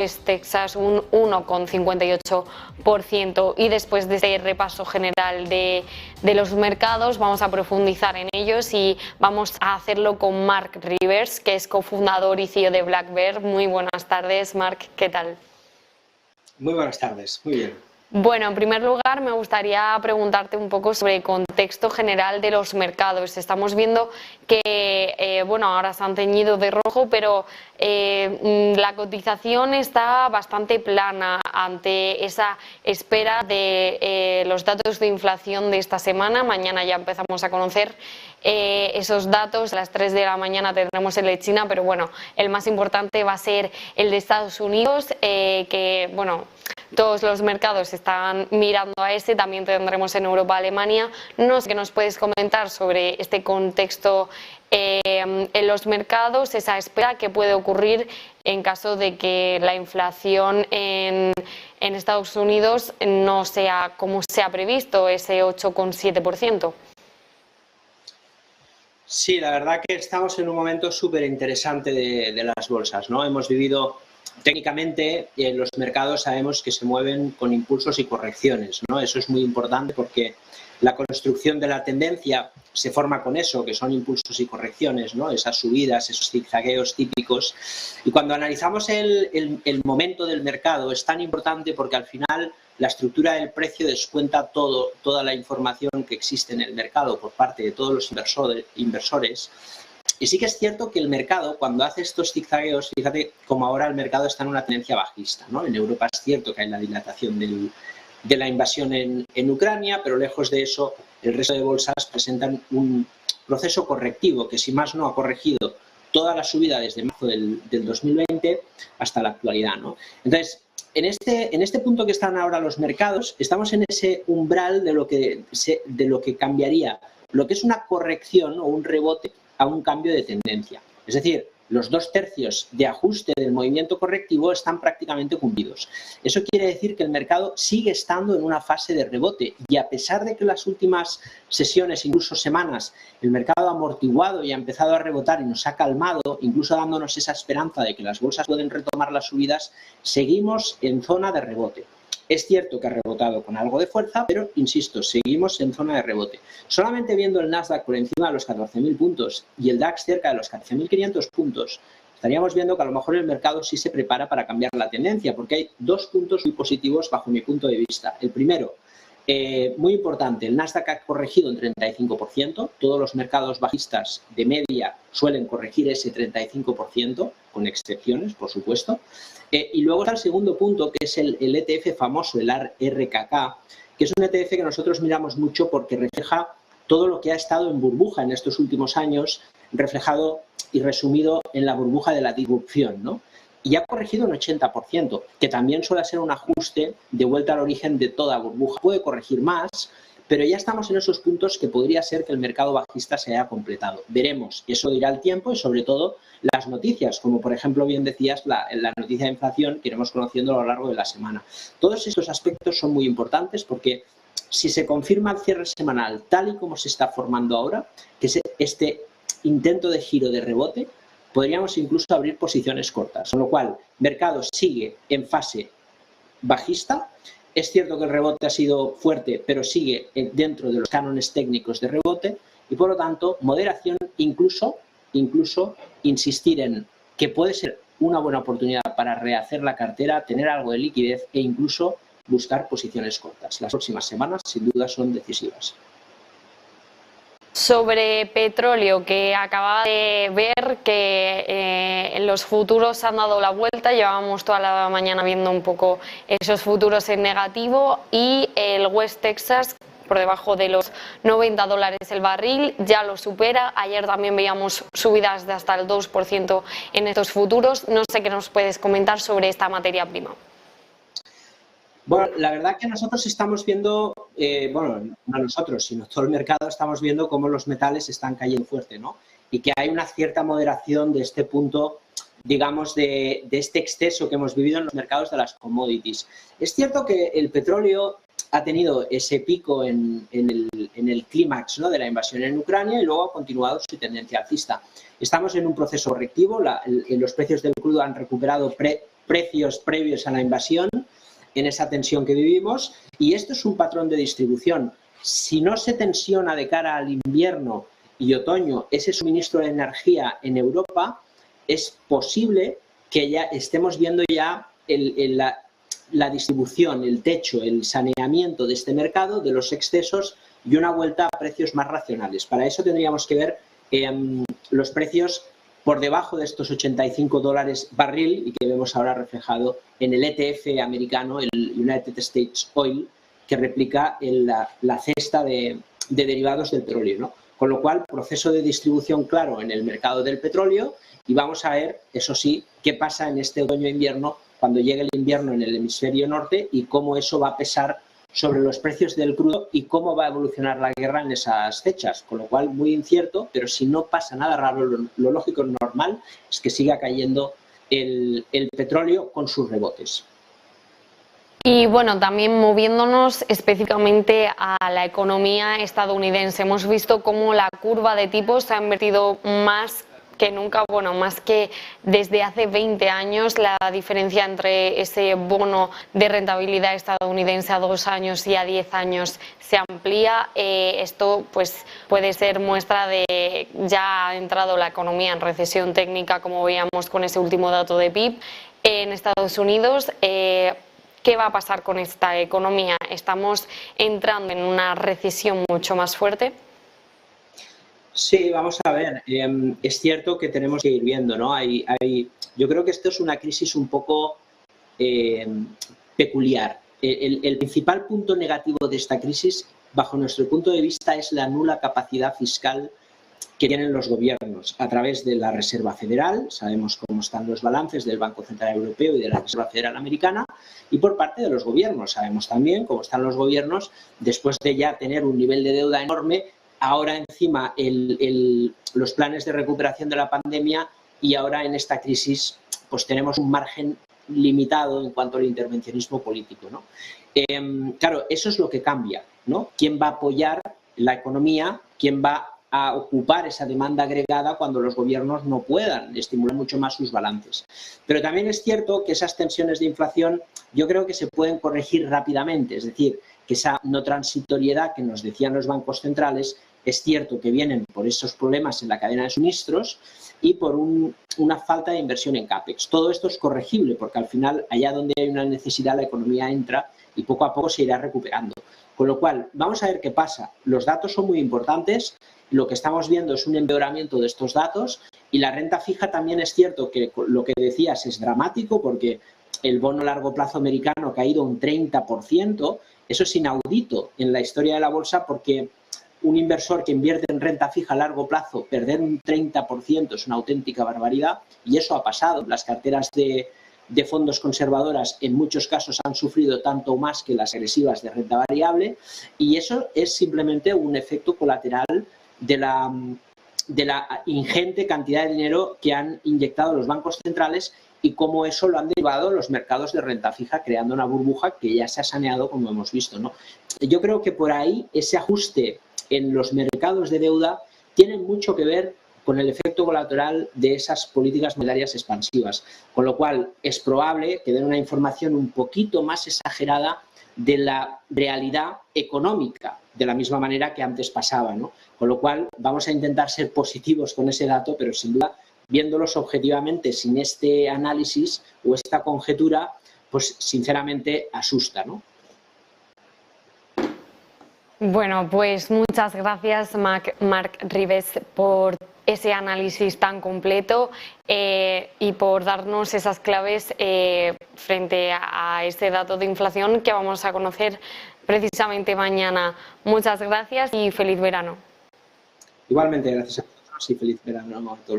West Texas un 1,58%. Y después de este repaso general de los mercados, vamos a profundizar en ellos y vamos a hacerlo con Mark Rivers, que es cofundador y CEO de Black Bear. Muy buenas tardes, Mark, ¿qué tal? Muy buenas tardes, muy bien. Bueno, en primer lugar me gustaría preguntarte un poco sobre el contexto general de los mercados. Estamos viendo que, bueno, ahora se han teñido de rojo, pero la cotización está bastante plana ante esa espera de los datos de inflación de esta semana. Mañana ya empezamos a conocer esos datos. A las 3 de la mañana tendremos el de China, pero bueno, el más importante va a ser el de Estados Unidos, que, bueno, todos los mercados están mirando a ese. También tendremos en Europa, Alemania. No sé qué nos puedes comentar sobre este contexto en los mercados, esa espera que puede ocurrir en caso de que la inflación en Estados Unidos no sea como se ha previsto, ese 8,7%. Sí, la verdad que estamos en un momento súper interesante de las bolsas, ¿no? Hemos vivido, técnicamente, en los mercados sabemos que se mueven con impulsos y correcciones, ¿no? Eso es muy importante porque la construcción de la tendencia se forma con eso, que son impulsos y correcciones, ¿no? Esas subidas, esos zigzagueos típicos. Y cuando analizamos el momento del mercado es tan importante porque al final la estructura del precio descuenta toda la información que existe en el mercado por parte de todos los inversores. Y sí que es cierto que el mercado, cuando hace estos zigzagueos, fíjate como ahora el mercado está en una tendencia bajista, ¿no? En Europa es cierto que hay la dilatación de la invasión en Ucrania, pero lejos de eso, el resto de bolsas presentan un proceso correctivo que, si más no, ha corregido toda la subida desde marzo del 2020 hasta la actualidad, ¿no? Entonces, en este punto que están ahora los mercados, estamos en ese umbral de lo que cambiaría lo que es una corrección o un rebote a un cambio de tendencia. Es decir, los 2/3 de ajuste del movimiento correctivo están prácticamente cumplidos. Eso quiere decir que el mercado sigue estando en una fase de rebote y, a pesar de que en las últimas sesiones, incluso semanas, el mercado ha amortiguado y ha empezado a rebotar y nos ha calmado, incluso dándonos esa esperanza de que las bolsas pueden retomar las subidas, seguimos en zona de rebote. Es cierto que ha rebotado con algo de fuerza, pero, insisto, seguimos en zona de rebote. Solamente viendo el Nasdaq por encima de los 14.000 puntos y el DAX cerca de los 14.500 puntos, estaríamos viendo que a lo mejor el mercado sí se prepara para cambiar la tendencia, porque hay dos puntos muy positivos bajo mi punto de vista. El primero, muy importante, el Nasdaq ha corregido un 35%, todos los mercados bajistas de media suelen corregir ese 35%, con excepciones, por supuesto. Y luego está el segundo punto, que es el ETF famoso, el RKK, que es un ETF que nosotros miramos mucho porque refleja todo lo que ha estado en burbuja en estos últimos años, reflejado y resumido en la burbuja de la disrupción, ¿no? Y ha corregido un 80%, que también suele ser un ajuste de vuelta al origen de toda burbuja. Puede corregir más, pero ya estamos en esos puntos que podría ser que el mercado bajista se haya completado. Veremos, eso dirá el tiempo y, sobre todo, las noticias, como por ejemplo bien decías, la noticia de inflación que iremos conociendo a lo largo de la semana. Todos estos aspectos son muy importantes porque, si se confirma el cierre semanal tal y como se está formando ahora, que es este intento de giro de rebote, podríamos incluso abrir posiciones cortas, con lo cual el mercado sigue en fase bajista. Es cierto que el rebote ha sido fuerte, pero sigue dentro de los cánones técnicos de rebote y, por lo tanto, moderación, incluso insistir en que puede ser una buena oportunidad para rehacer la cartera, tener algo de liquidez e incluso buscar posiciones cortas. Las próximas semanas, sin duda, son decisivas. Sobre petróleo, que acaba de ver que los futuros han dado la vuelta, llevábamos toda la mañana viendo un poco esos futuros en negativo, y el West Texas por debajo de los $90 el barril, ya lo supera. Ayer también veíamos subidas de hasta el 2% en estos futuros. No sé qué nos puedes comentar sobre esta materia prima. Bueno, la verdad que nosotros estamos viendo, bueno, no nosotros, sino todo el mercado, estamos viendo cómo los metales están cayendo fuerte, ¿no? Y que hay una cierta moderación de este punto, digamos, de este exceso que hemos vivido en los mercados de las commodities. Es cierto que el petróleo ha tenido ese pico en el clímax, ¿no?, de la invasión en Ucrania, y luego ha continuado su tendencia alcista. Estamos en un proceso correctivo, los precios del crudo han recuperado precios previos a la invasión, en esa tensión que vivimos, y esto es un patrón de distribución. Si no se tensiona de cara al invierno y otoño ese suministro de energía en Europa, es posible que ya estemos viendo ya la distribución, el techo, el saneamiento de este mercado, de los excesos y una vuelta a precios más racionales. Para eso tendríamos que ver los precios por debajo de estos $85 barril y que vemos ahora reflejado en el ETF americano, el United States Oil, que replica la cesta de derivados del petróleo, ¿no? Con lo cual, proceso de distribución claro en el mercado del petróleo y vamos a ver, eso sí, qué pasa en este otoño-invierno cuando llegue el invierno en el hemisferio norte y cómo eso va a pesar sobre los precios del crudo y cómo va a evolucionar la guerra en esas fechas, con lo cual muy incierto, pero si no pasa nada raro, lo lógico y normal es que siga cayendo el petróleo con sus rebotes. Y bueno, también moviéndonos específicamente a la economía estadounidense, hemos visto cómo la curva de tipos se ha invertido más que nunca, bueno, más que desde hace 20 años, la diferencia entre ese bono de rentabilidad estadounidense a 2 años y a 10 años se amplía. Esto pues puede ser muestra de ya ha entrado la economía en recesión técnica, como veíamos con ese último dato de PIB en Estados Unidos. ¿Qué va a pasar con esta economía? ¿Estamos entrando en una recesión mucho más fuerte? Sí, vamos a ver. Es cierto que tenemos que ir viendo, ¿no? Yo creo que esto es una crisis un poco peculiar. El principal punto negativo de esta crisis, bajo nuestro punto de vista, es la nula capacidad fiscal que tienen los gobiernos a través de la Reserva Federal. Sabemos cómo están los balances del Banco Central Europeo y de la Reserva Federal Americana, y por parte de los gobiernos. Sabemos también cómo están los gobiernos después de ya tener un nivel de deuda enorme. Ahora encima los planes de recuperación de la pandemia y ahora en esta crisis pues tenemos un margen limitado en cuanto al intervencionismo político, ¿no? Claro, eso es lo que cambia, ¿no? ¿Quién va a apoyar la economía? ¿Quién va a ocupar esa demanda agregada cuando los gobiernos no puedan estimular mucho más sus balances? Pero también es cierto que esas tensiones de inflación yo creo que se pueden corregir rápidamente, es decir, que esa no transitoriedad que nos decían los bancos centrales es cierto que vienen por esos problemas en la cadena de suministros y por una falta de inversión en CAPEX. Todo esto es corregible porque al final, allá donde hay una necesidad, la economía entra y poco a poco se irá recuperando. Con lo cual, vamos a ver qué pasa. Los datos son muy importantes, lo que estamos viendo es un empeoramiento de estos datos y la renta fija también es cierto que lo que decías es dramático porque el bono a largo plazo americano ha caído un 30%, eso es inaudito en la historia de la bolsa porque un inversor que invierte en renta fija a largo plazo, perder un 30% es una auténtica barbaridad y eso ha pasado. Las carteras de fondos conservadoras en muchos casos han sufrido tanto o más que las agresivas de renta variable y eso es simplemente un efecto colateral de la ingente cantidad de dinero que han inyectado los bancos centrales y cómo eso lo han derivado los mercados de renta fija, creando una burbuja que ya se ha saneado, como hemos visto, ¿no? Yo creo que por ahí ese ajuste en los mercados de deuda tiene mucho que ver con el efecto colateral de esas políticas monetarias expansivas, con lo cual es probable que den una información un poquito más exagerada de la realidad económica, de la misma manera que antes pasaba, ¿no? Con lo cual vamos a intentar ser positivos con ese dato, pero sin duda, viéndolos objetivamente sin este análisis o esta conjetura, pues sinceramente asusta, ¿no? Bueno, pues muchas gracias, Marc Ribes, por ese análisis tan completo y por darnos esas claves frente a ese dato de inflación que vamos a conocer precisamente mañana. Muchas gracias y feliz verano. Igualmente, gracias a todos y feliz verano a todos.